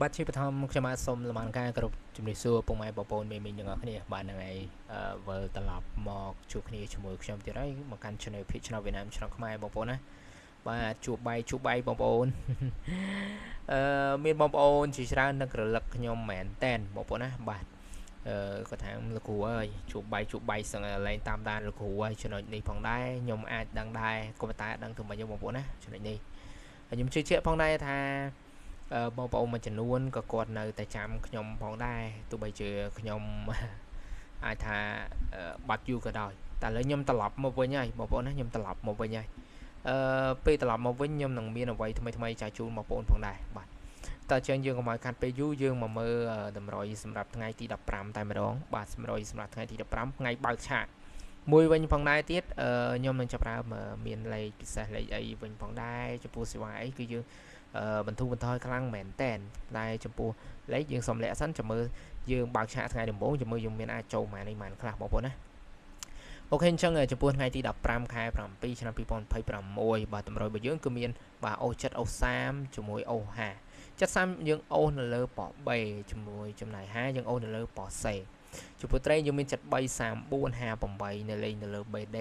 បាទជាបឋមខ្ញុំបាទសូមលំអរការគោរពជំរាបសួរពុកម៉ែបងប្អូនមេមីងទាំងអស់គ្នាបាទហ្នឹងហើយវិលត្រឡប់មកជួបគ្នាជាមួយខ្ញុំទៀតហើយមកកាន់ channel ភាគឆ្នាំវៀតណាមឆ្នាំខ្មែរបងប្អូនណាបាទជួបបាយបងប្អូនមានបងប្អូនជាច្រើននឹករលឹកខ្ញុំមែនតែនបងប្អូនណាបាទគាត់ថាលោកគ្រូអើយជួបបាយសឹងលែងតាមដានលោកគ្រូហើយចំណុចនេះផងដែរខ្ញុំអាចដឹងដែរក៏ប៉ុន្តែអត់ដឹងធ្វើម៉េចទេបងប្អូនណាចំណុចនេះហើយខ្ញុំជឿជាក់ផងដែរថាបងប្អូនមួយចំនួនក៏គាត់នៅតែចាំខ្ញុំផងដែរទោះបីជាខ្ញុំអាចថាបាត់យូរក៏ដោយតែឥឡូវខ្ញុំត្រឡប់មកវិញហើយបងប្អូនណាខ្ញុំត្រឡប់មកវិញហើយពេលត្រឡប់មកវិញខ្ញុំនឹងមានអ្វីថ្មីចែកជូនបងប្អូនផងដែរបាទតើអញ្ចឹងយើងកុំឲ្យខាត់ពេលយូរយើងមកមើលតម្រុយសម្រាប់ថ្ងៃទី15តែម្ដងបាទសម្រុយសម្រាប់ថ្ងៃទី15ថ្ងៃបើកឆាកមួយវិញផងដែរទៀតខ្ញុំនឹងចាប់ផ្ដើមមានលេខពិសេសលេខអីវិញផងដែរចំពោះសេវាអីគឺយើងបន្ធូរបន្ថយខ្លាំងមែនតែនតែចំពោះលេខយើងសុំលាក់សិនចាំមើលយើងបើកឆាកថ្ងៃដំបូងចាំមើលយើងមានអាចចូលម៉ាននេះម៉ានខ្លះបងប្អូនណាអូខេអញ្ចឹងចំពោះថ្ងៃទី15ខែ7ឆ្នាំ2026បាទតម្រុយរបស់យើងគឺមានបាទអូ7អូ30ជាមួយអូ50 70យើងអូសនៅលើប៉ប B ជាមួយចំណាយ50យើងអូសនៅលើប៉ C ចំពោះត្រីយើងមាន73 34 58នៅលេងនៅលើ BD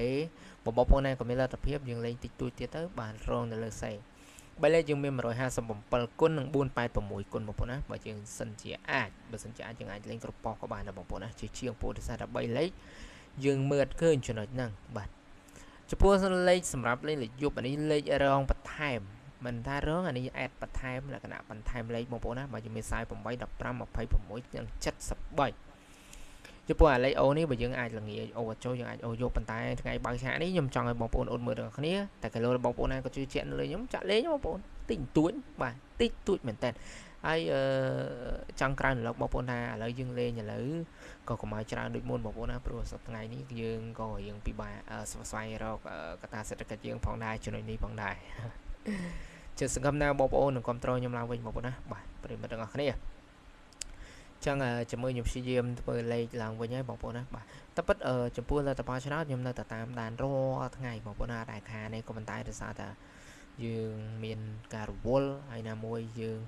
បងប្អូនណាក៏មានលទ្ធភាពយើងលេងតិចតួចទៀតទៅបាទរងនៅលើ C 3លេខយើងមាន157គុណនិង486គុណបងប្អូនណាបើយើងសិនជាអាចបើសិនជាអាចយើងអាចលេងគ្រប់ប៉ុសក៏បានដែរបងប្អូនណាជាជាងពោលដោយសារតែ3លេខយើងមើលឃើញចំណុចហ្នឹងបាទចំពោះលេខសម្រាប់លេខយប់អានេះលេខរងបន្ថែមមិនថារងអានេះអេតបន្ថែមលក្ខណៈបន្ថែមលេខបងប្អូនណាបើយើងមាន48 15 26និង73ចំពោះអាលេខអូនេះបើយើងអាចល្ងាចអូចូលយើងអាចអូយកប៉ុន្តែថ្ងៃបើកឆាកនេះខ្ញុំចង់ឲ្យបងប្អូនអូនមើលទាំងគ្នាតែកាលបងប្អូនណាក៏ជឿជាក់លើខ្ញុំចាក់លេងបងប្អូនតិចតួចបាទតិចតួចមែនតើហើយចង់ក្រៅឡុកបងប្អូនថាឥឡូវយើងលេងឥឡូវក៏កុំឲ្យច្រើនដូចមុនបងប្អូនណាព្រោះសប្តាហ៍ថ្ងៃនេះយើងក៏រៀងពិបាកស្វែងរកកត្តាសេដ្ឋកិច្ចយើងផងដែរចំណុចនេះផងដែរជឿសង្ឃឹមណាបងប្អូននឹងគ្រប់គ្រងខ្ញុំឡើងវិញបងប្អូនណាបាទប្រិយមិត្តទាំងអស់គ្នាចឹងជាមួយខ្ញុំព្យាយាមធ្វើលេខឡើងវិញហើយបងប្អូនណាបាទតែពិតចំពោះលទ្ធផលឆ្នោតខ្ញុំនៅតែតាមដានរាល់ថ្ងៃបងប្អូនណាដែលខានេះក៏ប៉ុន្តែដោយសារតែយើងមានការរវល់ហើយណាមួយយើង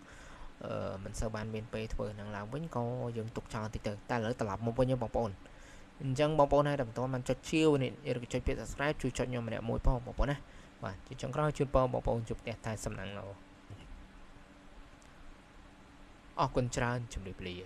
មិនសូវបានមានពេលធ្វើនឹងឡើងវិញក៏យើងទុកចោលតិចទៅតែឥឡូវត្រឡប់មកវិញបងប្អូនអញ្ចឹងបងប្អូនហើយតែបន្តបានចុចជាវនេះឬក៏ចុចពាក្យ subscribe ជួយចុចខ្ញុំម្នាក់មួយផងបងប្អូនណាបាទជាចុងក្រោយជូនពរបងប្អូនជួបផ្ទះតែសំណាងល្អអរគុណច្រើនជម្រាបលា